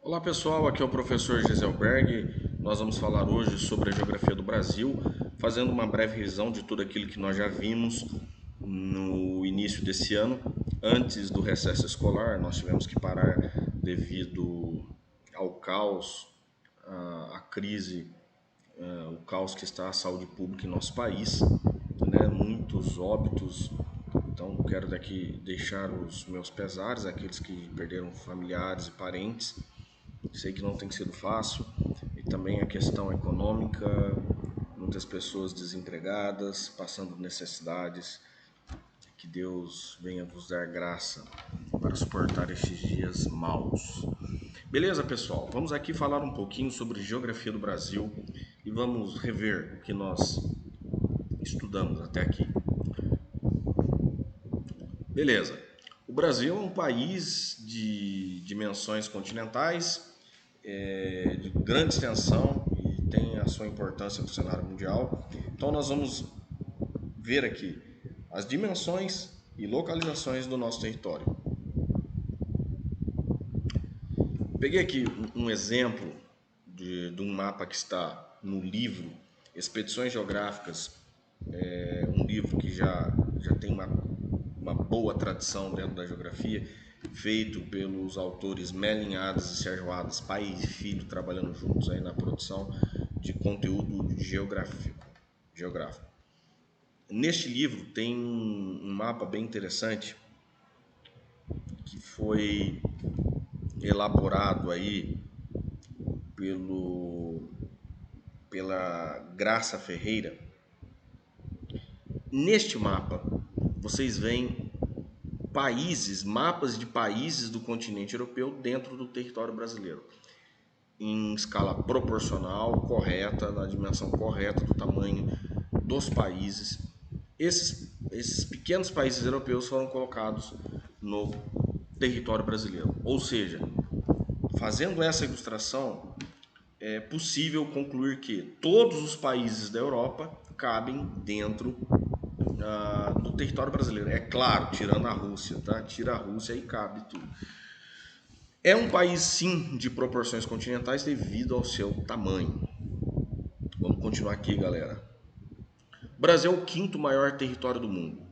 Olá pessoal, aqui é o professor Giselberg. Nós vamos falar hoje sobre a geografia do Brasil, fazendo uma breve revisão de tudo aquilo que nós já vimos no início desse ano. Antes do recesso escolar, nós tivemos que parar devido ao caos, à crise, o caos que está a saúde pública em nosso país, né? Muitos óbitos. Então quero daqui deixar os meus pesares àqueles que perderam familiares e parentes. Sei que não tem sido fácil, e também a questão econômica, muitas pessoas desempregadas, passando necessidades. Que Deus venha vos dar graça para suportar estes dias maus. Beleza, pessoal? Vamos aqui falar um pouquinho sobre geografia do Brasil e vamos rever o que nós estudamos até aqui. Beleza. O Brasil é um país de dimensões continentais, de grande extensão e tem a sua importância no cenário mundial. Então nós vamos ver aqui as dimensões e localizações do nosso território. Peguei aqui um exemplo de um mapa que está no livro Expedições Geográficas, um livro que já tem uma boa tradição dentro da geografia, feito pelos autores Melinhadas e Sérgio Hadas, pai e filho, trabalhando juntos aí na produção de conteúdo geográfico. Neste livro tem um mapa bem interessante que foi elaborado aí pela Graça Ferreira. Neste mapa vocês veem mapas de países do continente europeu dentro do território brasileiro, em escala proporcional, correta, na dimensão correta do tamanho dos países. Esses pequenos países europeus foram colocados no território brasileiro. Ou seja, fazendo essa ilustração, é possível concluir que todos os países da Europa cabem dentro do território brasileiro. É claro, tirando a Rússia, tá? Tira a Rússia e cabe tudo. É um país, sim, de proporções continentais devido ao seu tamanho. Vamos continuar aqui, galera. O Brasil é o quinto maior território do mundo.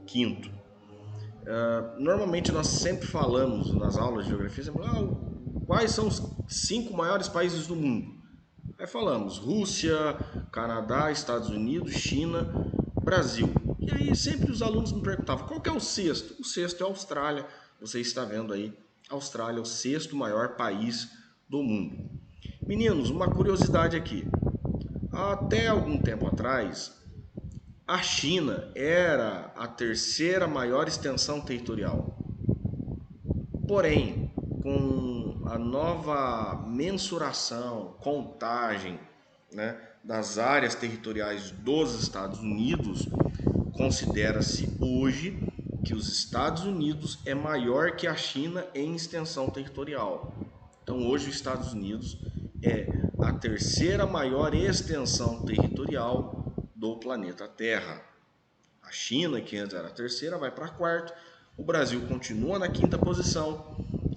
Quinto. Normalmente nós sempre falamos nas aulas de geografia, sempre, quais são os 5 maiores países do mundo? Aí falamos Rússia, Canadá, Estados Unidos, China, Brasil. E aí sempre os alunos me perguntavam, qual que é o sexto? O sexto é a Austrália. Você está vendo aí, a Austrália é o sexto maior país do mundo. Meninos, uma curiosidade aqui. Até algum tempo atrás, a China era a terceira maior extensão territorial. Porém, com a nova mensuração, contagem, né, das áreas territoriais dos Estados Unidos, considera-se hoje que os Estados Unidos é maior que a China em extensão territorial. Então hoje os Estados Unidos é a terceira maior extensão territorial do planeta Terra. A China, que antes era a terceira, vai para a quarta. O Brasil continua na quinta posição.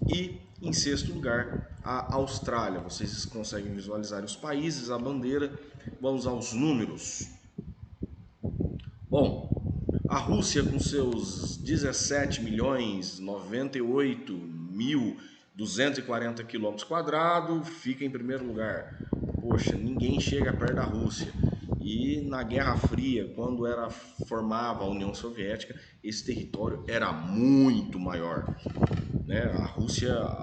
E em sexto lugar, a Austrália. Vocês conseguem visualizar os países, a bandeira. Vamos aos números. Bom, a Rússia com seus 17 milhões 98 mil 240 quilômetros quadrados fica em primeiro lugar. Poxa, ninguém chega perto da Rússia. E na Guerra Fria, quando formava a União Soviética, esse território era muito maior. Né? A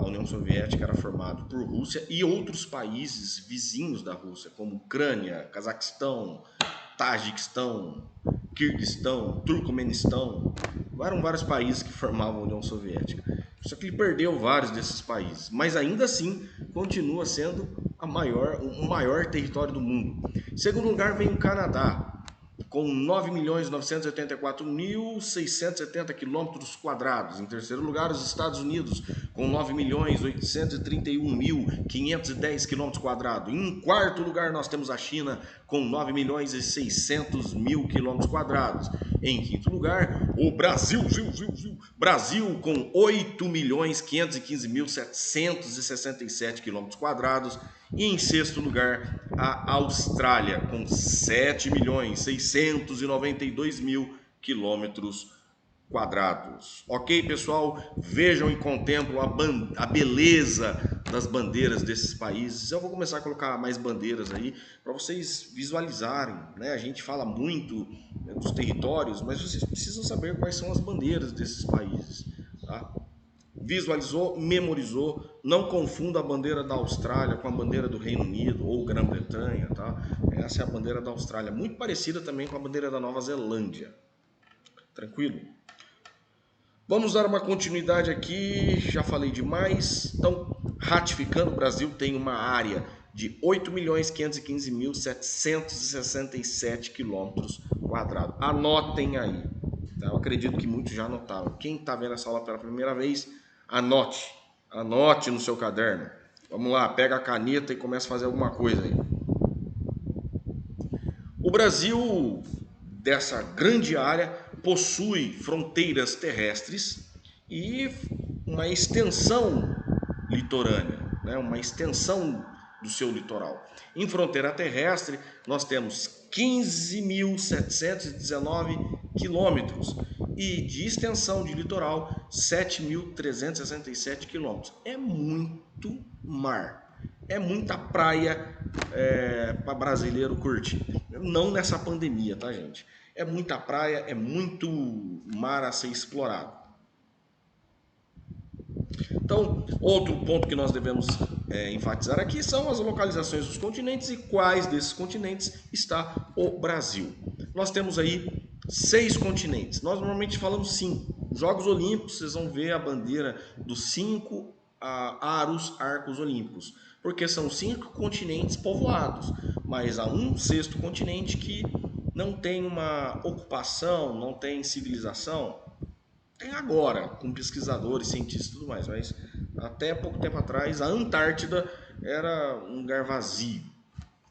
União Soviética era formada por Rússia e outros países vizinhos da Rússia, como Ucrânia, Cazaquistão, Tajiquistão, Kirguistão, Turcomenistão. Eram vários países que formavam a União Soviética. Só que ele perdeu vários desses países, mas ainda assim continua sendo o maior território do mundo. Em segundo lugar vem o Canadá, com 9.984.670 quilômetros quadrados. Em terceiro lugar, os Estados Unidos, com 9.831.510 quilômetros quadrados. Em quarto lugar, nós temos a China, com 9.600.000 quilômetros quadrados. Em quinto lugar, o Brasil com 8.515.767 quilômetros quadrados. E em sexto lugar, a Austrália, com 7.692.000 quilômetros quadrados. Ok, pessoal? Vejam e contemplam a beleza das bandeiras desses países. Eu vou começar a colocar mais bandeiras aí para vocês visualizarem, né? A gente fala muito, né, dos territórios, mas vocês precisam saber quais são as bandeiras desses países, tá? Visualizou, memorizou, não confunda a bandeira da Austrália com a bandeira do Reino Unido ou Grã-Bretanha, tá? Essa é a bandeira da Austrália, muito parecida também com a bandeira da Nova Zelândia. Tranquilo? Vamos dar uma continuidade aqui, já falei demais. Então, ratificando, o Brasil tem uma área de 8.515.767 quilômetros quadrados. Anotem aí. Tá? Eu acredito que muitos já anotaram. Quem está vendo essa aula pela primeira vez, anote. Anote no seu caderno. Vamos lá, pega a caneta e começa a fazer alguma coisa aí. O Brasil, dessa grande área, possui fronteiras terrestres e uma extensão litorânea, né? Uma extensão do seu litoral. Em fronteira terrestre, nós temos 15.719 quilômetros e de extensão de litoral, 7.367 quilômetros. É muito mar, é muita praia para brasileiro curtir. Não nessa pandemia, tá, gente? É muita praia, é muito mar a ser explorado. Então, outro ponto que nós devemos enfatizar aqui são as localizações dos continentes e quais desses continentes está o Brasil. Nós temos aí 6 continentes. Nós normalmente falamos 5. Jogos Olímpicos, vocês vão ver a bandeira dos 5 arcos olímpicos, porque são 5 continentes povoados, mas há um sexto continente que não tem uma ocupação, não tem civilização. Tem agora, com pesquisadores, cientistas e tudo mais, mas até pouco tempo atrás a Antártida era um lugar vazio.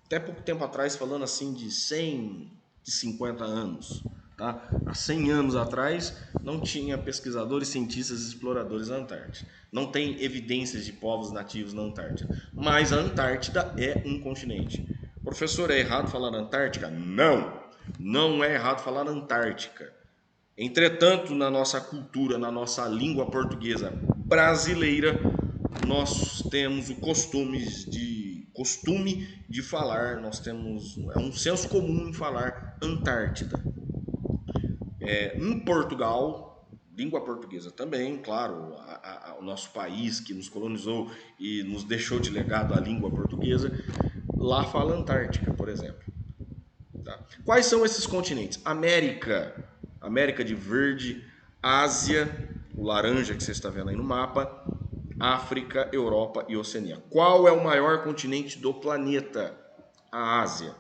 Até pouco tempo atrás, falando assim de 150 anos, tá? Há 100 anos atrás não tinha pesquisadores, cientistas e exploradores na Antártida. Não tem evidências de povos nativos na Antártida. Mas a Antártida é um continente. Professor, é errado falar Antártica? Não! Não é errado falar Antártica. Entretanto, na nossa cultura, na nossa língua portuguesa brasileira, nós temos o costume de falar, nós temos um senso comum em falar Antártida. Em Portugal, língua portuguesa também, claro, o nosso país que nos colonizou e nos deixou de legado a língua portuguesa, lá fala Antártica, por exemplo. Tá? Quais são esses continentes? América de verde, Ásia, o laranja que você está vendo aí no mapa, África, Europa e Oceania. Qual é o maior continente do planeta? A Ásia.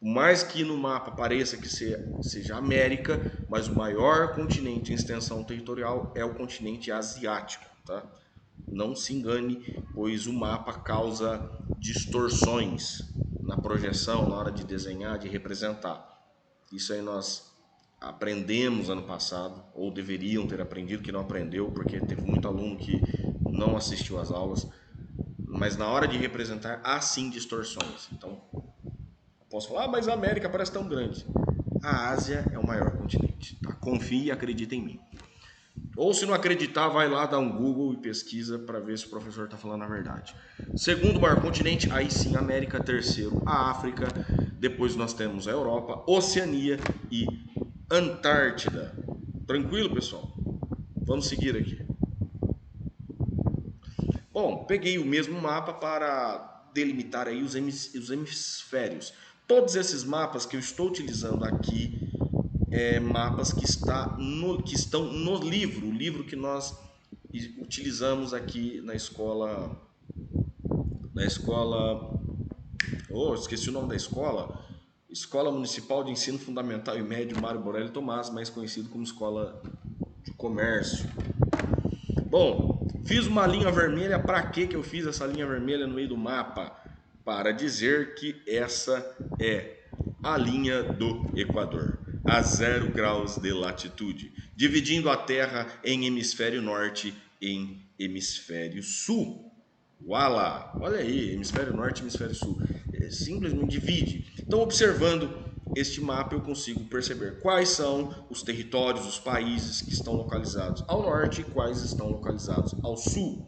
Por mais que no mapa pareça que seja América, mas o maior continente em extensão territorial é o continente asiático, tá? Não se engane, pois o mapa causa distorções na projeção, na hora de desenhar, de representar. Isso aí nós aprendemos ano passado, ou deveriam ter aprendido, que não aprendeu, porque teve muito aluno que não assistiu às aulas. Mas na hora de representar, há sim distorções. Então, posso falar, mas a América parece tão grande. A Ásia é o maior continente. Tá? Confie e acredita em mim. Ou se não acreditar, vai lá, dá um Google e pesquisa para ver se o professor está falando a verdade. Segundo maior continente, aí sim, América. Terceiro, a África. Depois nós temos a Europa, Oceania e Antártida. Tranquilo, pessoal? Vamos seguir aqui. Bom, peguei o mesmo mapa para delimitar aí os hemisférios. Todos esses mapas que eu estou utilizando aqui mapas que estão no livro, o livro que nós utilizamos aqui na escola, esqueci o nome da escola, Escola Municipal de Ensino Fundamental e Médio Mário Borelli Tomás, mais conhecido como Escola de Comércio. Bom, fiz uma linha vermelha. Para que eu fiz essa linha vermelha no meio do mapa? Para dizer que essa é a linha do Equador, a 0 graus de latitude, dividindo a Terra em hemisfério norte e em hemisfério sul. Uala! Olha aí, hemisfério norte e hemisfério sul. Simplesmente divide. Então, observando este mapa, eu consigo perceber quais são os territórios, os países que estão localizados ao norte e quais estão localizados ao sul.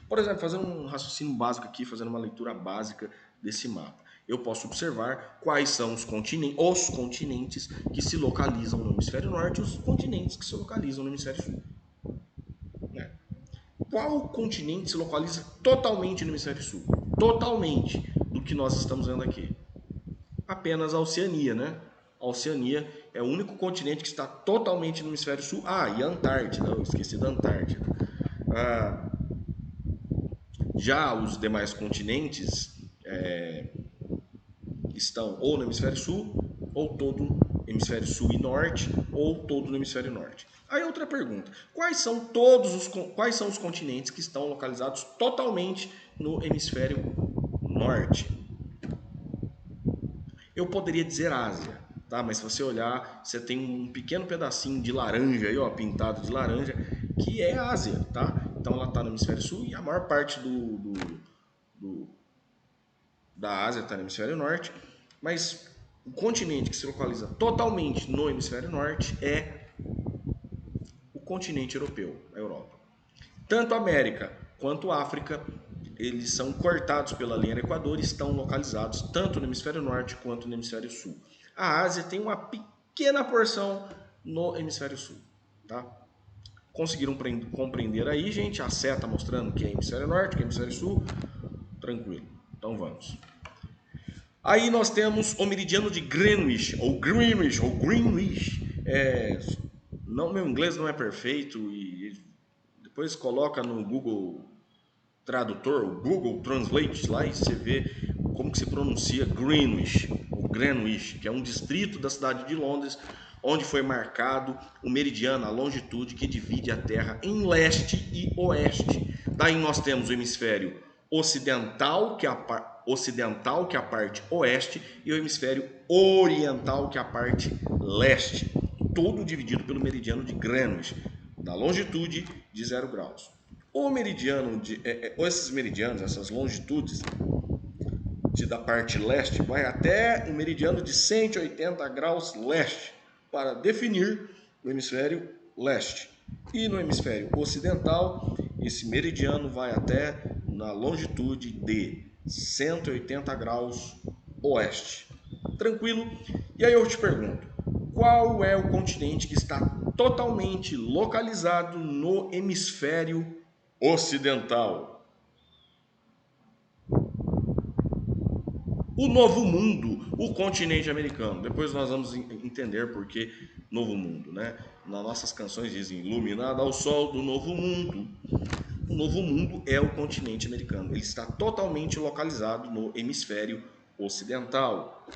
Por exemplo, fazendo um raciocínio básico aqui, fazendo uma leitura básica desse mapa, eu posso observar quais são os continentes que se localizam no hemisfério norte e os continentes que se localizam no hemisfério sul. Qual continente se localiza totalmente no hemisfério sul? Totalmente do que nós estamos vendo aqui. Apenas a Oceania, né? A Oceania é o único continente que está totalmente no hemisfério sul. Ah, e a Antártida, eu esqueci da Antártida. Já os demais continentes estão ou no hemisfério sul, ou todo hemisfério sul e norte, ou todo no hemisfério norte. Aí outra pergunta: quais são os continentes que estão localizados totalmente no hemisfério norte? Eu poderia dizer Ásia, tá? Mas se você olhar, você tem um pequeno pedacinho de laranja aí, ó, pintado de laranja, que é Ásia, tá? Então ela está no hemisfério sul e a maior parte da Ásia está no hemisfério norte, mas o continente que se localiza totalmente no hemisfério norte é o continente europeu, a Europa. Tanto a América quanto a África, eles são cortados pela linha do Equador e estão localizados tanto no hemisfério norte quanto no hemisfério sul. A Ásia tem uma pequena porção no hemisfério sul, tá? Conseguiram compreender aí, gente? A seta mostrando que é hemisfério norte, que é hemisfério sul? Tranquilo. Então vamos. Aí nós temos o meridiano de Greenwich, ou Greenwich. Não, meu inglês não é perfeito e depois coloca no Google Tradutor, o Google Translate lá e você vê como que se pronuncia Greenwich, ou Greenwich, que é um distrito da cidade de Londres, onde foi marcado o meridiano, a longitude que divide a Terra em leste e oeste. Daí nós temos o hemisfério ocidental, que é a parte oeste, e o hemisfério oriental, que é a parte leste. Todo dividido pelo meridiano de Greenwich, da longitude de 0 graus. Esses meridianos, essas longitudes da parte leste, vai até o meridiano de 180 graus leste, para definir o hemisfério leste. E no hemisfério ocidental, esse meridiano vai até na longitude de 180 graus oeste. Tranquilo? E aí eu te pergunto, qual é o continente que está totalmente localizado no hemisfério ocidental? O Novo Mundo, o continente americano. Depois nós vamos entender por que Novo Mundo, né? Nas nossas canções dizem iluminado ao sol do Novo Mundo. O Novo Mundo é o continente americano. Ele está totalmente localizado no hemisfério ocidental.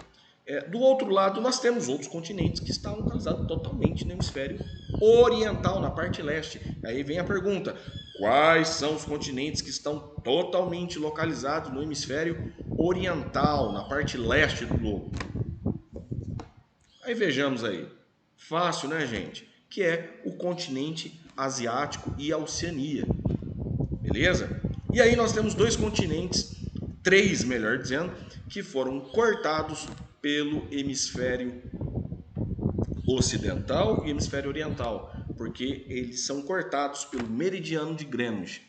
Do outro lado, nós temos outros continentes que estão localizados totalmente no hemisfério oriental, na parte leste. Aí vem a pergunta: quais são os continentes que estão totalmente localizados no hemisfério oriental, na parte leste do globo? Aí vejamos aí. Fácil, né, gente? Que é o continente asiático e a Oceania. Beleza? E aí nós temos dois continentes, três, melhor dizendo, que foram cortados pelo hemisfério ocidental e hemisfério oriental, porque eles são cortados pelo meridiano de Greenwich.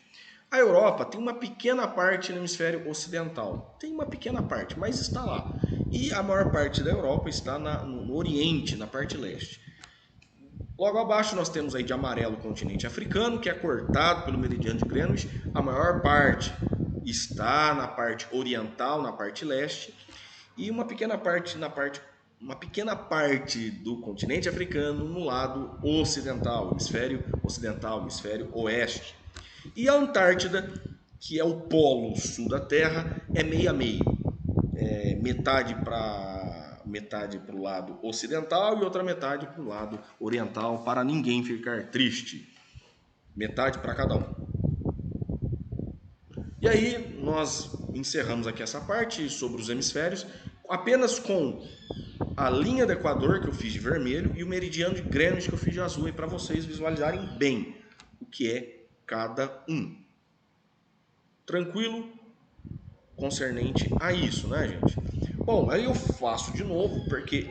A Europa tem uma pequena parte no hemisfério ocidental, tem uma pequena parte, mas está lá. E a maior parte da Europa está no Oriente, na parte leste. Logo abaixo nós temos aí de amarelo o continente africano, que é cortado pelo meridiano de Greenwich. A maior parte está na parte oriental, na parte leste, e uma pequena parte do continente africano no lado ocidental, hemisfério oeste. E a Antártida, que é o polo sul da Terra, é meio a meio. Metade para o lado ocidental e outra metade para o lado oriental, para ninguém ficar triste. Metade para cada um. E aí nós encerramos aqui essa parte sobre os hemisférios, apenas com a linha do Equador que eu fiz de vermelho e o meridiano de Greenwich que eu fiz de azul aí para vocês visualizarem bem o que é cada um. Tranquilo? Concernente a isso, né, gente? Bom, aí eu faço de novo porque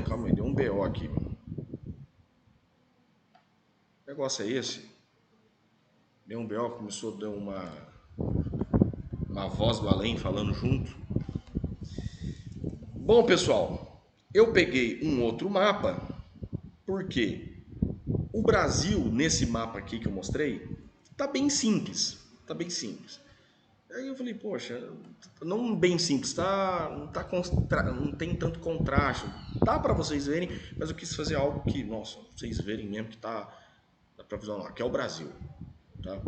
calma aí, deu um BO aqui. O negócio é esse? Deu um BO, começou a dar uma voz do além falando junto. Bom, pessoal, eu peguei um outro mapa, porque o Brasil, nesse mapa aqui que eu mostrei, tá bem simples. Tá bem simples. Aí eu falei, poxa, não bem simples, não tem tanto contraste. Dá para vocês verem, mas eu quis fazer algo que, nossa, vocês verem mesmo que dá pra visualizar, que é o Brasil. Tá?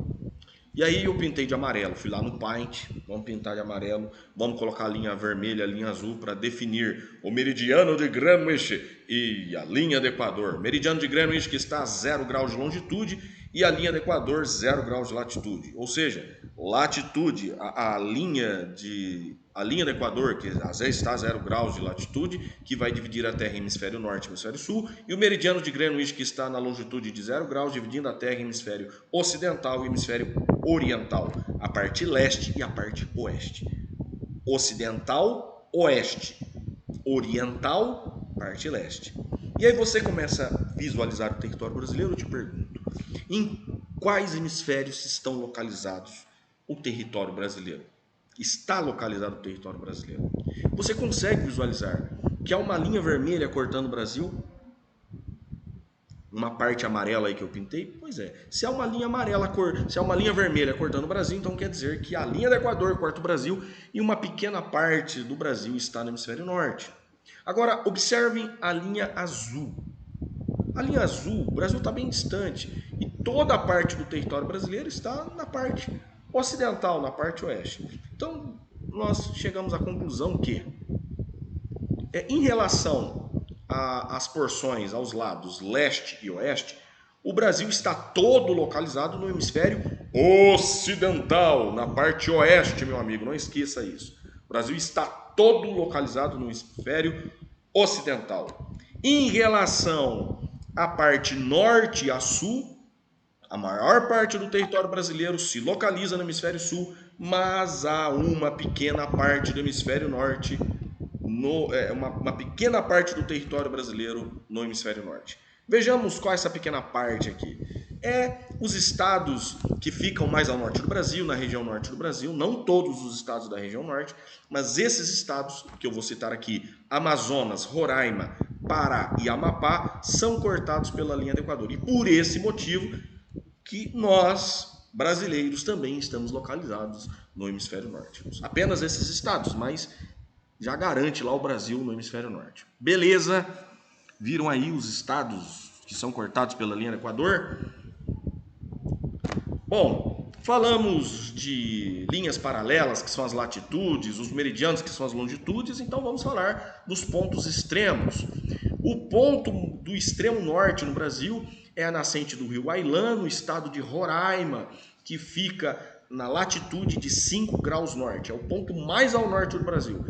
E aí eu pintei de amarelo, fui lá no Paint, vamos pintar de amarelo, vamos colocar a linha vermelha, a linha azul para definir o meridiano de Greenwich e a linha do Equador. Meridiano de Greenwich que está a 0 graus de longitude e a linha do Equador 0 graus de latitude. Ou seja, latitude, a linha do Equador, que às vezes está a 0 graus de latitude, que vai dividir a Terra em hemisfério norte e hemisfério sul, e o meridiano de Greenwich, que está na longitude de 0 graus, dividindo a Terra em hemisfério ocidental e hemisfério oriental, a parte leste e a parte oeste. Ocidental, oeste. Oriental, parte leste. E aí você começa a visualizar o território brasileiro, eu te pergunto, em quais hemisférios estão localizados o território brasileiro? Está localizado o território brasileiro. Você consegue visualizar que há uma linha vermelha cortando o Brasil? Uma parte amarela aí que eu pintei? Pois é. Se há uma linha amarela, se há uma linha vermelha cortando o Brasil, então quer dizer que a linha do Equador corta o Brasil e uma pequena parte do Brasil está no hemisfério norte. Agora, observem a linha azul. A linha azul, o Brasil está bem distante e toda a parte do território brasileiro está na parte ocidental, na parte oeste. Então, nós chegamos à conclusão que, em relação às porções aos lados leste e oeste, o Brasil está todo localizado no hemisfério ocidental, na parte oeste, meu amigo, não esqueça isso. O Brasil está todo localizado no hemisfério ocidental. Em relação à parte norte e a sul, a maior parte do território brasileiro se localiza no hemisfério sul, mas há uma pequena parte do hemisfério norte, uma pequena parte do território brasileiro no hemisfério norte. Vejamos qual é essa pequena parte aqui. Os estados que ficam mais ao norte do Brasil, na região norte do Brasil, não todos os estados da região norte, mas esses estados que eu vou citar aqui, Amazonas, Roraima, Pará e Amapá, são cortados pela linha do Equador. E por esse motivo que nós, brasileiros, também estamos localizados no hemisfério norte. Apenas esses estados, mas já garante lá o Brasil no hemisfério norte. Beleza? Viram aí os estados que são cortados pela linha do Equador? Bom, falamos de linhas paralelas, que são as latitudes, os meridianos, que são as longitudes, então vamos falar dos pontos extremos. O ponto do extremo norte no Brasil é a nascente do rio Ailã, no estado de Roraima, que fica na latitude de 5 graus norte. É o ponto mais ao norte do Brasil.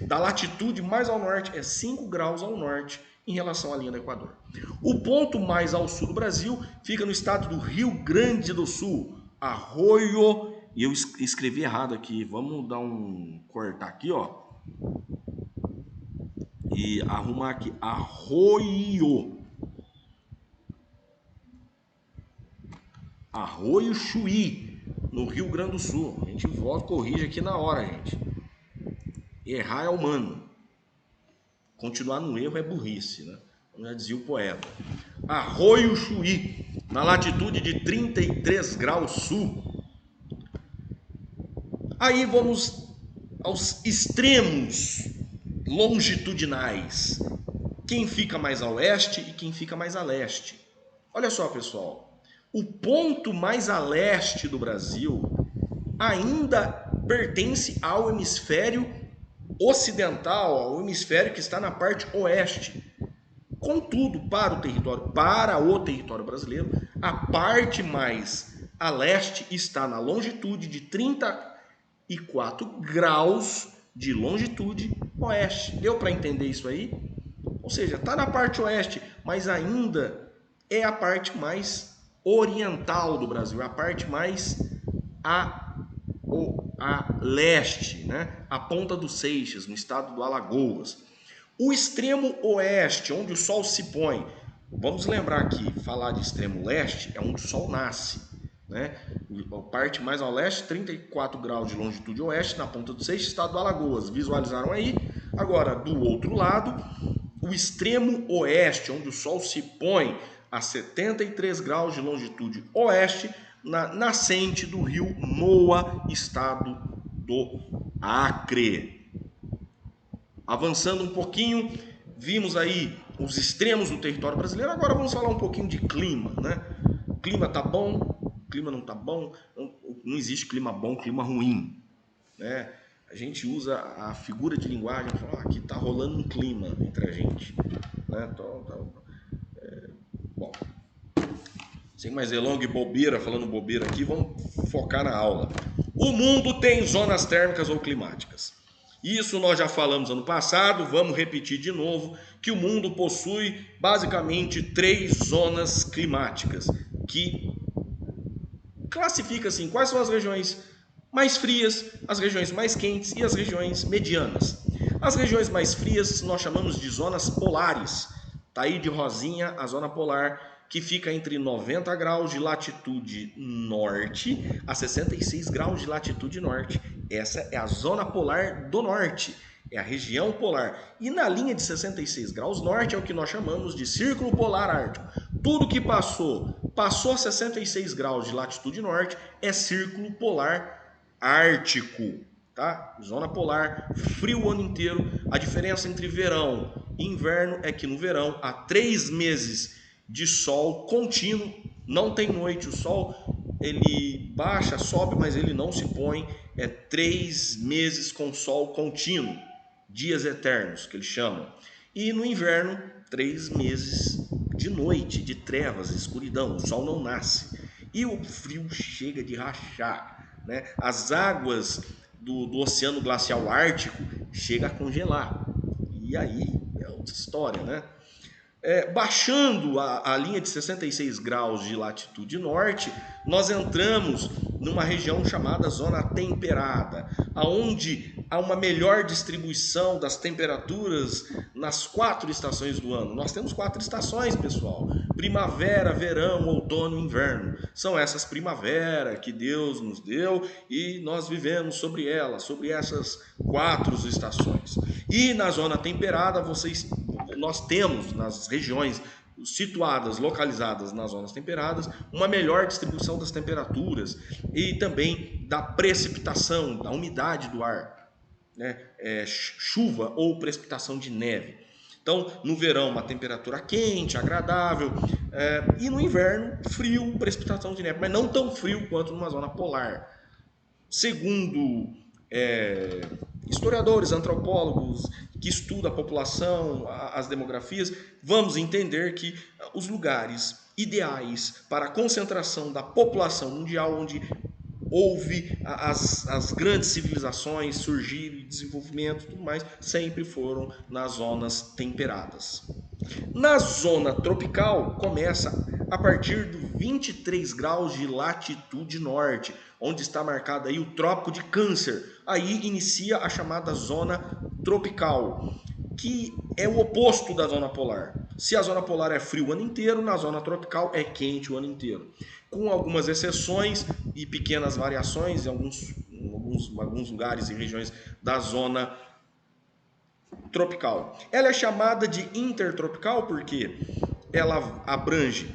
Da latitude mais ao norte é 5 graus ao norte em relação à linha do Equador. O ponto mais ao sul do Brasil fica no estado do Rio Grande do Sul, Arroio, e eu escrevi errado aqui, vamos dar um cortar aqui, ó, e arrumar aqui, Arroio Chuí, no Rio Grande do Sul. A gente volta, corrige aqui na hora, gente. Errar é humano. Continuar no erro é burrice, né? Como já dizia o poeta. Arroio Chuí, na latitude de 33 graus sul. Aí vamos aos extremos longitudinais. Quem fica mais a oeste e quem fica mais a leste. Olha só, pessoal. O ponto mais a leste do Brasil ainda pertence ao hemisfério ocidental, ao hemisfério que está na parte oeste. Contudo, para o território brasileiro, a parte mais a leste está na longitude de 34 graus de longitude oeste. Deu para entender isso aí? Ou seja, está na parte oeste, mas ainda é a parte mais oriental do Brasil, a parte mais a leste, né? A Ponta dos Seixas, no estado do Alagoas. O extremo oeste, onde o sol se põe, vamos lembrar que falar de extremo leste é onde o sol nasce, né? A parte mais ao leste, 34 graus de longitude oeste, na Ponta dos Seixas, estado do Alagoas. Visualizaram aí? Agora, do outro lado, o extremo oeste, onde o sol se põe a 73 graus de longitude oeste, na nascente do rio Moa, estado do Acre. Avançando um pouquinho, vimos aí os extremos do território brasileiro. Agora vamos falar um pouquinho de clima, né? Clima tá bom, clima não tá bom, não existe clima bom, clima ruim, né? A gente usa a figura de linguagem para falar que tá rolando um clima entre a gente, né? Bom, sem mais delongas e bobeira, falando bobeira aqui, vamos focar na aula. O mundo tem zonas térmicas ou climáticas. Isso nós já falamos ano passado, vamos repetir de novo, que o mundo possui basicamente 3 zonas climáticas, que classifica assim, quais são as regiões mais frias, as regiões mais quentes e as regiões medianas. As regiões mais frias nós chamamos de zonas polares. Tá aí de rosinha a zona polar, que fica entre 90 graus de latitude norte a 66 graus de latitude norte. Essa é a zona polar do norte, é a região polar. E na linha de 66 graus norte é o que nós chamamos de círculo polar ártico. Tudo que passou 66 graus de latitude norte é círculo polar ártico, tá? Zona polar, frio o ano inteiro. A diferença entre verão e inverno é que no verão há 3 meses de sol contínuo, não tem noite, o sol ele baixa, sobe, mas ele não se põe. É 3 meses com sol contínuo, dias eternos que eles chamam. E no inverno, 3 meses de noite, de trevas, escuridão, o sol não nasce. E o frio chega de rachar, né? As águas do Oceano Glacial Ártico chegam a congelar. E aí é outra história, né? Baixando a linha de 66 graus de latitude norte, nós entramos numa região chamada zona temperada, aonde há uma melhor distribuição das temperaturas nas 4 estações do ano. Nós temos 4 estações, pessoal: primavera, verão, outono e inverno. São essas primaveras que Deus nos deu e nós vivemos sobre elas, sobre essas 4 estações. E na zona temperada, nós temos nas regiões situadas, localizadas nas zonas temperadas, uma melhor distribuição das temperaturas e também da precipitação, da umidade do ar, né? Chuva ou precipitação de neve. Então, no verão, uma temperatura quente, agradável, e no inverno, frio, precipitação de neve, mas não tão frio quanto numa zona polar. Segundo historiadores, antropólogos que estudam a população, as demografias, vamos entender que os lugares ideais para a concentração da população mundial, onde houve as grandes civilizações surgirem, desenvolvimento e tudo mais, sempre foram nas zonas temperadas. Na zona tropical, começa a partir de 23 graus de latitude norte, onde está marcado aí o Trópico de Câncer. Aí inicia a chamada zona tropical, que é o oposto da zona polar. Se a zona polar é frio o ano inteiro, na zona tropical é quente o ano inteiro. Com algumas exceções e pequenas variações em alguns lugares e regiões da zona tropical. Ela é chamada de intertropical porque ela abrange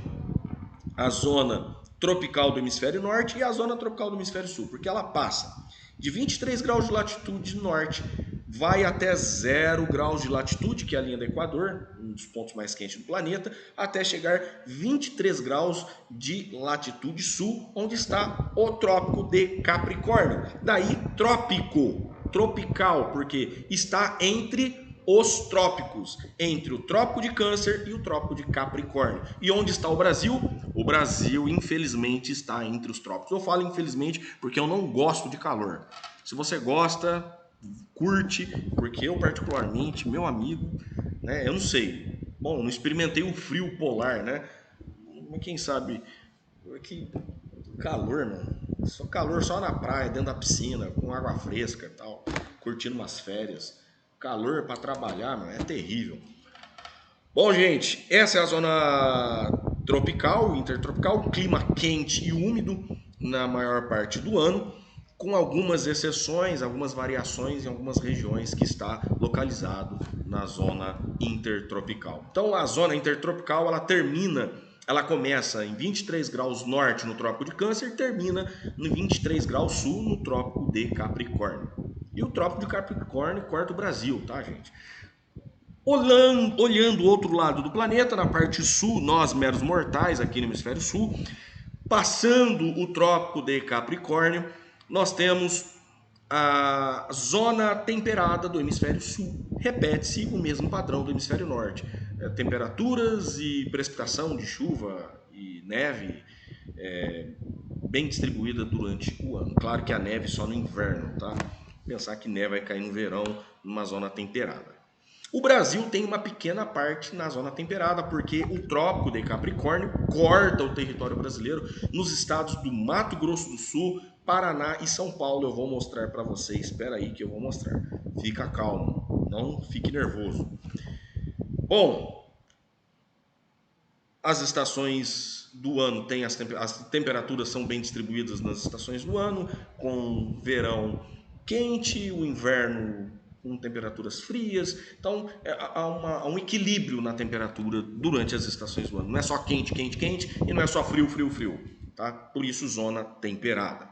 a zona tropical do hemisfério norte e a zona tropical do hemisfério sul, porque ela passa de 23 graus de latitude norte, vai até 0 graus de latitude, que é a linha do Equador, um dos pontos mais quentes do planeta, até chegar 23 graus de latitude sul, onde está o Trópico de Capricórnio. Daí trópico, tropical, porque está entre os trópicos, entre o Trópico de Câncer e o Trópico de Capricórnio. E onde está o Brasil? O Brasil, infelizmente, está entre os trópicos. Eu falo infelizmente porque eu não gosto de calor. Se você gosta, curte, porque eu particularmente, meu amigo, né, eu não sei. Bom, não experimentei o frio polar, né? Mas quem sabe que calor, mano. Só calor só na praia, dentro da piscina, com água fresca e tal, curtindo umas férias. Calor para trabalhar, mano, é terrível. Bom, gente, essa é a zona tropical, intertropical, clima quente e úmido na maior parte do ano, com algumas exceções, algumas variações em algumas regiões que está localizado na zona intertropical. Então, a zona intertropical, ela começa em 23 graus norte no Trópico de Câncer e termina em 23 graus sul no Trópico de Capricórnio. E o Trópico de Capricórnio corta o Brasil, tá, gente? Olhando o outro lado do planeta, na parte sul, nós meros mortais aqui no hemisfério sul, passando o Trópico de Capricórnio, nós temos a zona temperada do hemisfério sul. Repete-se o mesmo padrão do hemisfério norte. Temperaturas e precipitação de chuva e neve bem distribuída durante o ano. Claro que a neve só no inverno, tá? Pensar que neve vai cair no verão numa zona temperada. O Brasil tem uma pequena parte na zona temperada, porque o Trópico de Capricórnio corta o território brasileiro nos estados do Mato Grosso do Sul, Paraná e São Paulo. Eu vou mostrar para vocês, espera aí que eu vou mostrar. Fica calmo, não fique nervoso. Bom, as estações do ano têm as temperaturas são bem distribuídas nas estações do ano, com verão quente, o inverno com temperaturas frias. Então há um equilíbrio na temperatura durante as estações do ano. Não é só quente, quente, quente e não é só frio, frio, frio. Tá? Por isso, zona temperada.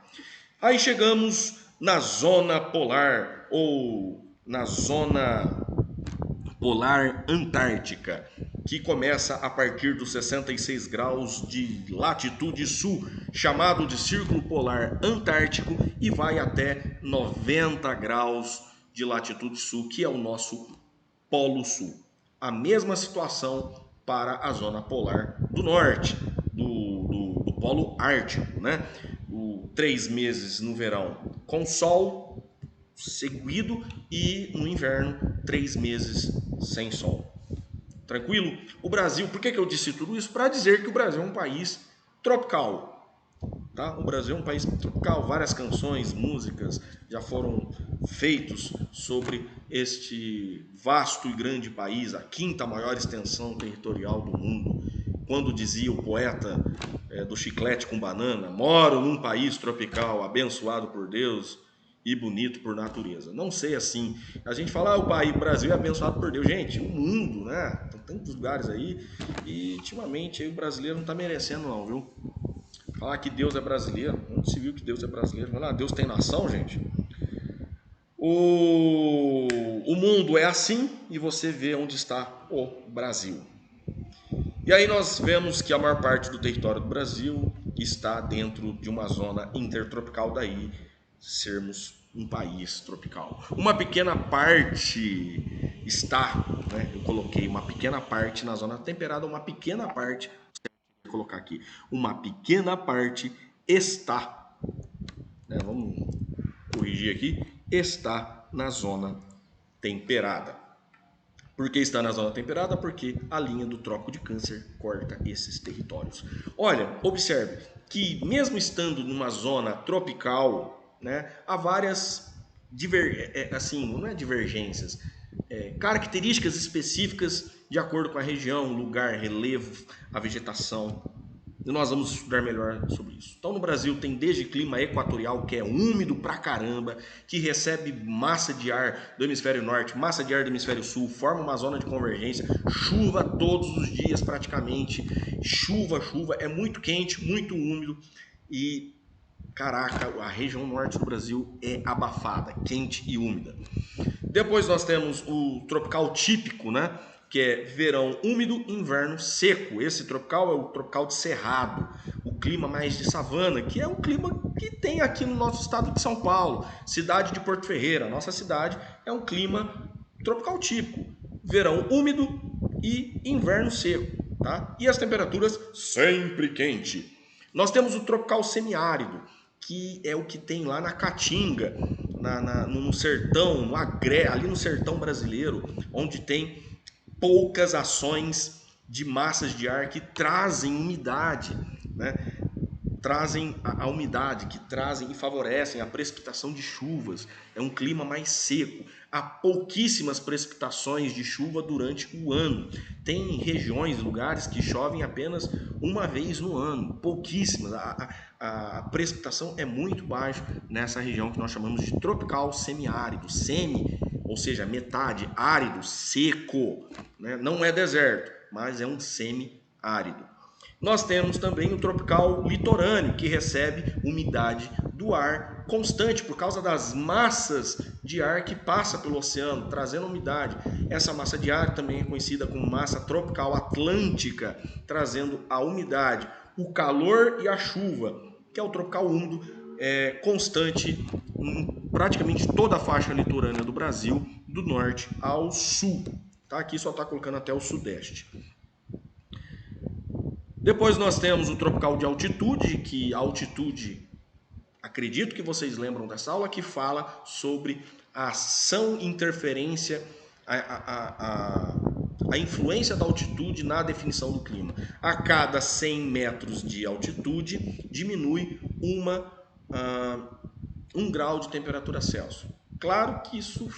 Aí chegamos na zona polar ou na zona polar antártica, que começa a partir dos 66 graus de latitude sul, chamado de Círculo Polar Antártico, e vai até 90 graus de latitude sul, que é o nosso Polo Sul. A mesma situação para a zona polar do norte, do Polo Ártico, né? 3 meses no verão com sol seguido e no inverno 3 meses sem sol. Tranquilo? O Brasil, por que eu disse tudo isso? Para dizer que o Brasil é um país tropical. Tá? O Brasil é um país tropical, várias canções, músicas já foram feitos sobre este vasto e grande país, a quinta maior extensão territorial do mundo. Quando dizia o poeta do chiclete com banana, moro num país tropical, abençoado por Deus e bonito por natureza. Não sei assim. A gente fala, o Brasil é abençoado por Deus. Gente, o mundo, né? Tem tantos lugares aí e ultimamente aí, o brasileiro não tá merecendo não, viu? Falar que Deus é brasileiro, onde se viu que Deus é brasileiro? Falar, Deus tem nação, gente? O mundo é assim e você vê onde está o Brasil. E aí nós vemos que a maior parte do território do Brasil está dentro de uma zona intertropical, daí sermos um país tropical. Uma pequena parte está, né? Eu coloquei uma pequena parte na zona temperada, uma pequena parte, vou colocar aqui, uma pequena parte está, né? Vamos corrigir aqui, está na zona temperada. Por que está na zona temperada? Porque a linha do Trópico de Câncer corta esses territórios. Olha, observe que mesmo estando numa zona tropical, né, há várias não é divergências, características específicas de acordo com a região, lugar, relevo, a vegetação. E nós vamos estudar melhor sobre isso. Então, no Brasil tem desde clima equatorial, que é úmido pra caramba, que recebe massa de ar do hemisfério norte, massa de ar do hemisfério sul, forma uma zona de convergência, chuva todos os dias praticamente, chuva, é muito quente, muito úmido e, caraca, a região norte do Brasil é abafada, quente e úmida. Depois nós temos o tropical típico, né? Que é verão úmido, inverno seco. Esse tropical é o tropical de Cerrado, o clima mais de savana, que é um clima que tem aqui no nosso estado de São Paulo, cidade de Porto Ferreira. Nossa cidade é um clima tropical típico, verão úmido e inverno seco, tá? E as temperaturas sempre quente. Nós temos o tropical semiárido, que é o que tem lá na Caatinga, no sertão, no ali no sertão brasileiro, onde tem poucas ações de massas de ar que trazem umidade, né? Trazem a umidade, que trazem e favorecem a precipitação de chuvas. É um clima mais seco. Há pouquíssimas precipitações de chuva durante o ano. Tem regiões, lugares que chovem apenas uma vez no ano. Pouquíssimas. A precipitação é muito baixa nessa região que nós chamamos de tropical semiárido. Semi, ou seja, metade, árido, seco. Né? Não é deserto, mas é um semi-árido. Nós temos também o tropical litorâneo, que recebe umidade do ar constante por causa das massas de ar que passa pelo oceano, trazendo umidade. Essa massa de ar também é conhecida como massa tropical atlântica, trazendo a umidade, o calor e a chuva, que é o tropical úmido, constante em praticamente toda a faixa litorânea do Brasil, do norte ao sul. Tá? Aqui só está colocando até o sudeste. Depois nós temos o tropical de altitude, que altitude, acredito que vocês lembram dessa aula, que fala sobre a ação, interferência, a influência da altitude na definição do clima. A cada 100 metros de altitude, diminui um grau de temperatura Celsius. Claro que isso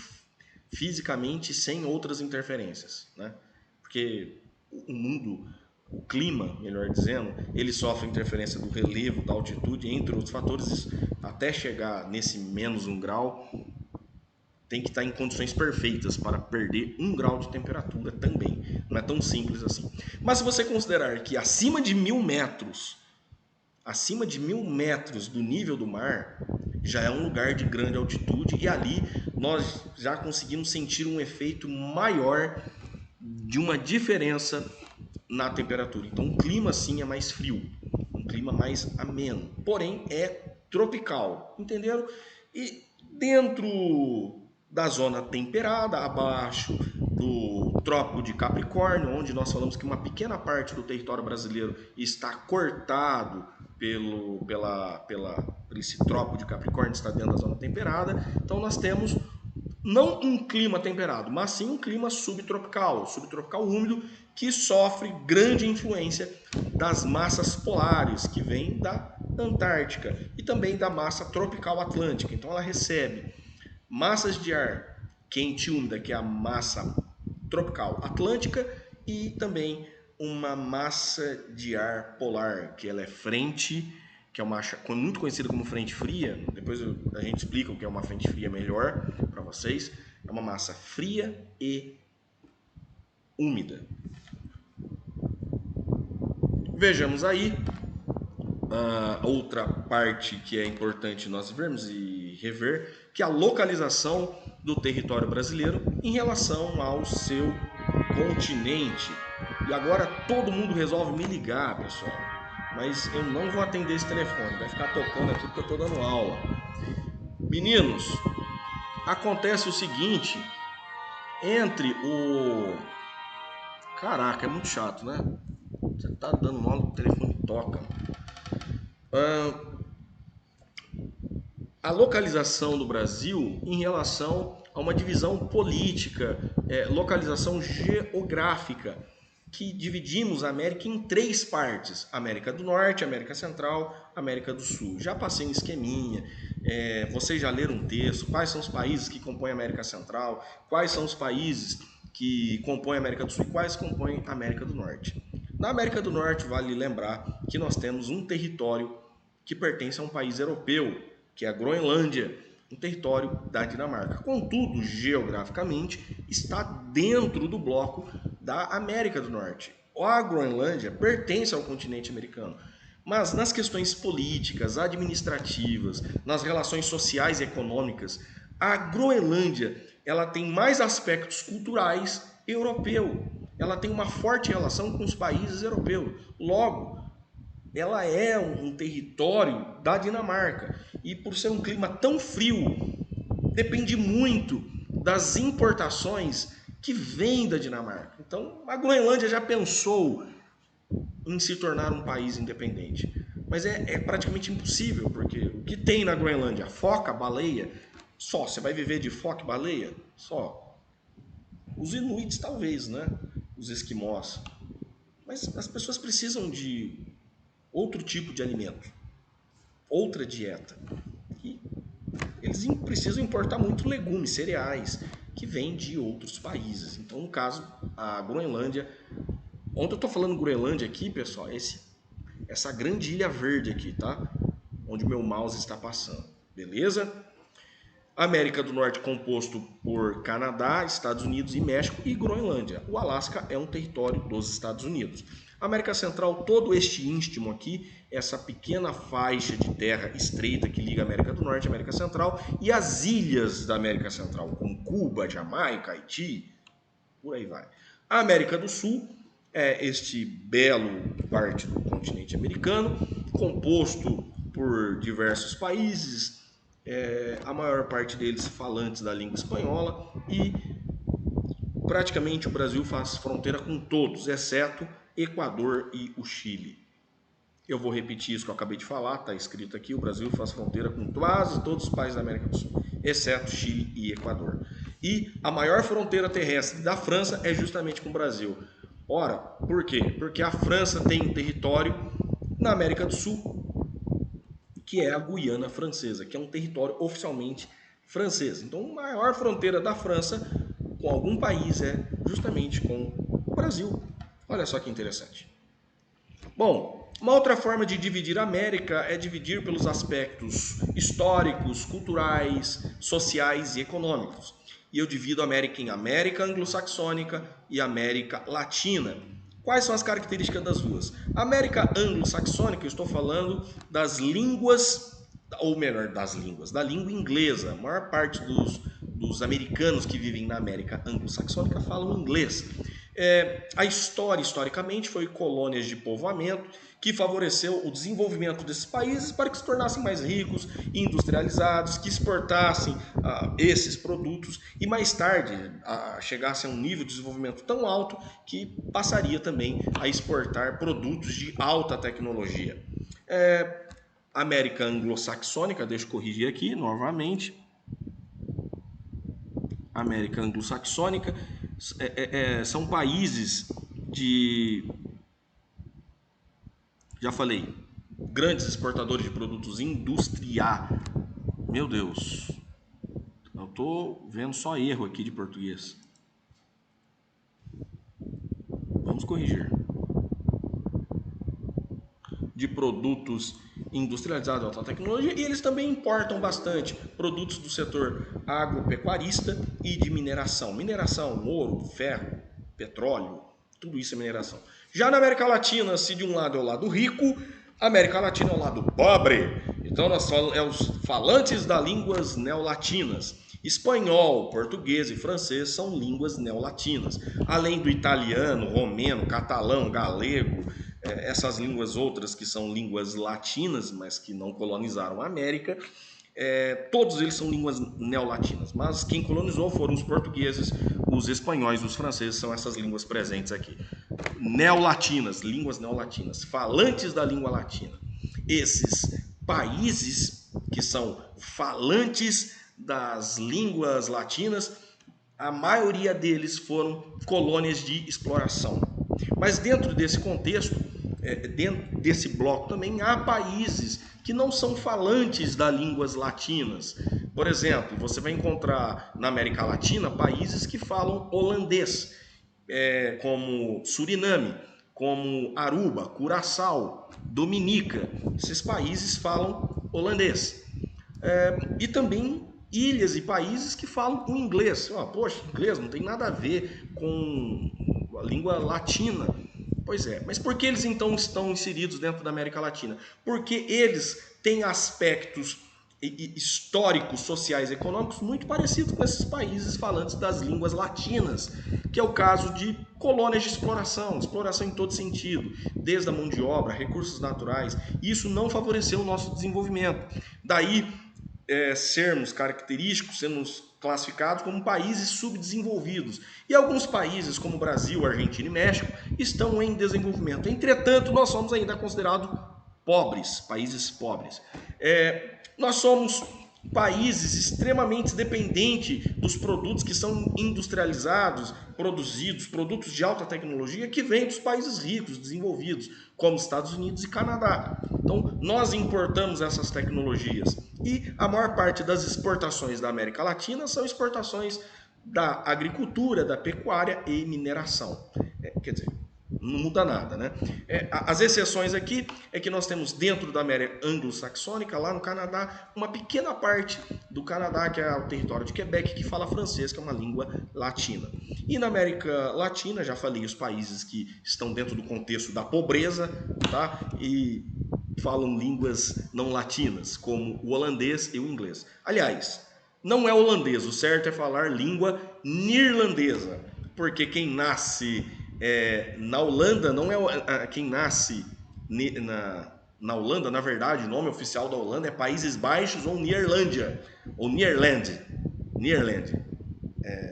fisicamente sem outras interferências, né? Porque o mundo, o clima, melhor dizendo, ele sofre interferência do relevo, da altitude, entre outros fatores, até chegar nesse menos 1 grau, tem que estar em condições perfeitas para perder 1 grau de temperatura também. Não é tão simples assim. Mas se você considerar que acima de 1.000 metros do nível do mar, já é um lugar de grande altitude e ali nós já conseguimos sentir um efeito maior de uma diferença na temperatura. Então o clima sim é mais frio, um clima mais ameno, porém é tropical, entenderam? E dentro da zona temperada, abaixo do Trópico de Capricórnio, onde nós falamos que uma pequena parte do território brasileiro está cortado por esse Trópico de Capricórnio, está dentro da zona temperada, então nós temos não um clima temperado, mas sim um clima subtropical úmido, que sofre grande influência das massas polares, que vêm da Antártica, e também da massa tropical atlântica. Então ela recebe massas de ar quente e úmida, que é a massa tropical atlântica, e também uma massa de ar polar, que ela é frente, que é uma muito conhecida como frente fria. Depois a gente explica o que é uma frente fria melhor para vocês. É uma massa fria e úmida. Vejamos aí outra parte que é importante nós vermos e rever, que é a localização do território brasileiro em relação ao seu continente. E agora todo mundo resolve me ligar, pessoal, mas eu não vou atender esse telefone, vai ficar tocando aqui porque eu estou dando aula. Meninos, acontece o seguinte, entre o... Caraca, é muito chato, né? Você tá dando aula, o telefone toca. A localização do Brasil em relação a uma divisão política, localização geográfica, que dividimos a América em 3 partes: América do Norte, América Central, América do Sul. Já passei um esqueminha, vocês já leram um texto, quais são os países que compõem a América Central, quais são os países que compõem a América do Sul e quais compõem a América do Norte. Na América do Norte, vale lembrar que nós temos um território que pertence a um país europeu, que é a Groenlândia, um território da Dinamarca. Contudo, geograficamente, está dentro do bloco da América do Norte. A Groenlândia pertence ao continente americano, mas nas questões políticas, administrativas, nas relações sociais e econômicas, a Groenlândia ela tem mais aspectos culturais europeus. Ela tem uma forte relação com os países europeus. Logo, ela é um território da Dinamarca. E por ser um clima tão frio, depende muito das importações que vêm da Dinamarca. Então, a Groenlândia já pensou em se tornar um país independente. Mas é praticamente impossível, porque o que tem na Groenlândia? Foca, baleia? Só. Você vai viver de foca e baleia? Só. Os inuits, talvez, né? Os esquimós. Mas as pessoas precisam de outro tipo de alimento, outra dieta. E eles precisam importar muito legumes, cereais, que vêm de outros países. Então, no caso, a Groenlândia. Onde eu estou falando Groenlândia aqui, pessoal, essa grande ilha verde aqui, tá? Onde o meu mouse está passando, beleza? América do Norte composto por Canadá, Estados Unidos e México e Groenlândia. O Alasca é um território dos Estados Unidos. América Central, todo este istmo aqui, essa pequena faixa de terra estreita que liga a América do Norte e a América Central e as ilhas da América Central, como Cuba, Jamaica, Haiti, por aí vai. A América do Sul é este belo parte do continente americano, composto por diversos países, a maior parte deles falantes da língua espanhola, e praticamente o Brasil faz fronteira com todos, exceto Equador e o Chile. Eu vou repetir isso que eu acabei de falar, está escrito aqui, o Brasil faz fronteira com quase todos os países da América do Sul, exceto Chile e Equador. E a maior fronteira terrestre da França é justamente com o Brasil. Ora, por quê? Porque a França tem um território na América do Sul, que é a Guiana Francesa, que é um território oficialmente francês. Então, a maior fronteira da França com algum país é justamente com o Brasil. Olha só que interessante. Bom, uma outra forma de dividir a América é dividir pelos aspectos históricos, culturais, sociais e econômicos. E eu divido a América em América Anglo-Saxônica e América Latina. Quais são as características das duas? A América Anglo-Saxônica, eu estou falando das línguas, ou melhor, das línguas, da língua inglesa. A maior parte dos americanos que vivem na América Anglo-Saxônica falam inglês. A história, historicamente, foi colônias de povoamento que favoreceu o desenvolvimento desses países para que se tornassem mais ricos, industrializados, que exportassem esses produtos e mais tarde chegassem a um nível de desenvolvimento tão alto que passaria também a exportar produtos de alta tecnologia. América Anglo-Saxônica, deixa eu corrigir aqui novamente. América Anglo-Saxônica são países de, já falei, grandes exportadores de produtos industriais. Meu Deus, eu tô vendo só erro aqui de português. Vamos corrigir. De produtos industrializados de alta tecnologia, e eles também importam bastante produtos do setor agropecuarista e de mineração. Mineração, ouro, ferro, petróleo, tudo isso é mineração. Já na América Latina, se de um lado é o lado rico, a América Latina é o lado pobre. Então nós falamos os falantes das línguas neolatinas. Espanhol, português e francês são línguas neolatinas. Além do italiano, romeno, catalão, galego, essas línguas outras que são línguas latinas, mas que não colonizaram a América, todos eles são línguas neolatinas. Mas quem colonizou foram os portugueses, os espanhóis, os franceses, são essas línguas presentes aqui. Neolatinas, línguas neolatinas, falantes da língua latina. Esses países que são falantes das línguas latinas, a maioria deles foram colônias de exploração. Mas dentro desse contexto, dentro desse bloco também, há países que não são falantes das línguas latinas. Por exemplo, você vai encontrar na América Latina países que falam holandês, como Suriname, como Aruba, Curaçao, Dominica. Esses países falam holandês. E também ilhas e países que falam o inglês. Poxa, inglês não tem nada a ver com a língua latina. Pois é, mas por que eles então estão inseridos dentro da América Latina? Porque eles têm aspectos históricos, sociais e econômicos muito parecidos com esses países falantes das línguas latinas, que é o caso de colônias de exploração em todo sentido, desde a mão de obra, recursos naturais. Isso não favoreceu o nosso desenvolvimento. Daí sermos característicos, sermos classificados como países subdesenvolvidos. E alguns países, como Brasil, Argentina e México, estão em desenvolvimento. Entretanto, nós somos ainda considerados pobres, países pobres. Nós somos países extremamente dependentes dos produtos que são industrializados, produzidos, produtos de alta tecnologia que vêm dos países ricos, desenvolvidos, como Estados Unidos e Canadá. Então, nós importamos essas tecnologias e a maior parte das exportações da América Latina são exportações da agricultura, da pecuária e mineração. Quer dizer, não muda nada, né? As exceções aqui é que nós temos dentro da América anglo-saxônica, lá no Canadá, uma pequena parte do Canadá, que é o território de Quebec, que fala francês, que é uma língua latina. E na América Latina, já falei os países que estão dentro do contexto da pobreza, tá? E falam línguas não latinas, como o holandês e o inglês. Aliás, não é holandês, o certo é falar língua neerlandesa, porque quem nasce na Holanda não é quem nasce na Holanda, na verdade, o nome oficial da Holanda é Países Baixos ou Neerlândia, ou Neerland,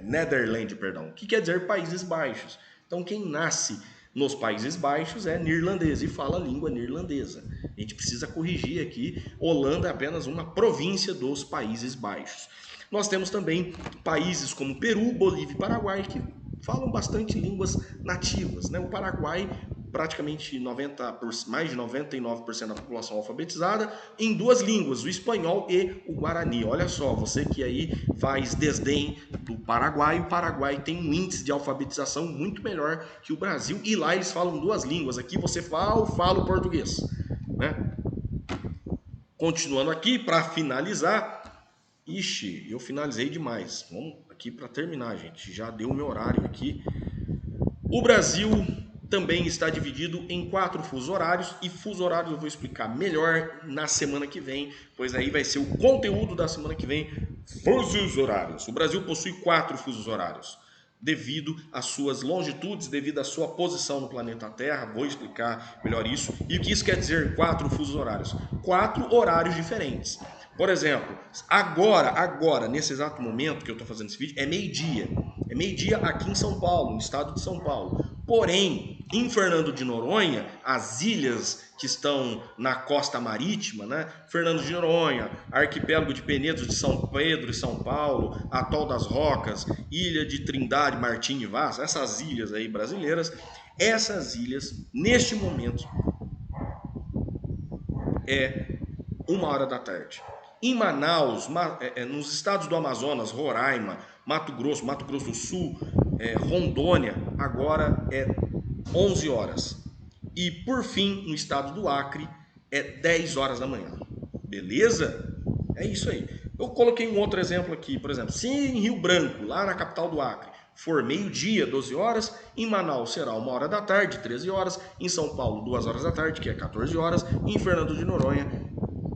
Netherland, perdão, que quer dizer Países Baixos. Então quem nasce nos Países Baixos é neerlandês e fala a língua neerlandesa. A gente precisa corrigir aqui, Holanda é apenas uma província dos Países Baixos. Nós temos também países como Peru, Bolívia e Paraguai que falam bastante línguas nativas, né? O Paraguai, praticamente mais de 99% da população alfabetizada em duas línguas, o espanhol e o guarani. Olha só, você que aí faz desdém do Paraguai, o Paraguai tem um índice de alfabetização muito melhor que o Brasil e lá eles falam duas línguas. Aqui você fala o português, né? Continuando aqui, para finalizar, eu finalizei demais. Vamos aqui para terminar, gente. Já deu o meu horário aqui. O Brasil também está dividido em 4 fusos horários e fusos horários eu vou explicar melhor na semana que vem, pois aí vai ser o conteúdo da semana que vem, fusos horários. O Brasil possui 4 fusos horários, devido às suas longitudes, devido à sua posição no planeta Terra. Vou explicar melhor isso. E o que isso quer dizer, 4 fusos horários? 4 horários diferentes. Por exemplo, agora, nesse exato momento que eu estou fazendo esse vídeo, é meio-dia. É meio-dia aqui em São Paulo, no estado de São Paulo. Porém, em Fernando de Noronha, as ilhas que estão na costa marítima, né? Fernando de Noronha, Arquipélago de Penedos de São Pedro e São Paulo, Atol das Rocas, Ilha de Trindade, Martim e Vaz, essas ilhas aí brasileiras, essas ilhas, neste momento, é 1h da tarde. Em Manaus, nos estados do Amazonas, Roraima, Mato Grosso do Sul, Rondônia, agora é 11 horas. E por fim, no estado do Acre, é 10 horas da manhã. Beleza? É isso aí. Eu coloquei um outro exemplo aqui, por exemplo, se em Rio Branco, lá na capital do Acre, for meio-dia, 12 horas, em Manaus será 1h da tarde, 13 horas, em São Paulo, 2 horas da tarde, que é 14 horas, e em Fernando de Noronha,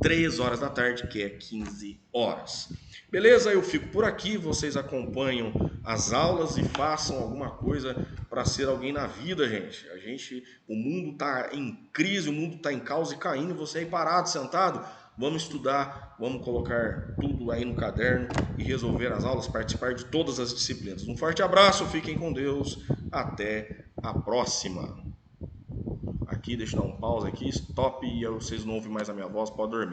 3 horas da tarde, que é 15 horas. Beleza? Eu fico por aqui, vocês acompanham as aulas e façam alguma coisa para ser alguém na vida, gente. O mundo está em crise, o mundo está em caos e caindo, você aí parado, sentado, vamos estudar, vamos colocar tudo aí no caderno e resolver as aulas, participar de todas as disciplinas. Um forte abraço, fiquem com Deus, até a próxima. Aqui, deixa eu dar um pause aqui, stop, e vocês não ouvem mais a minha voz, pode dormir.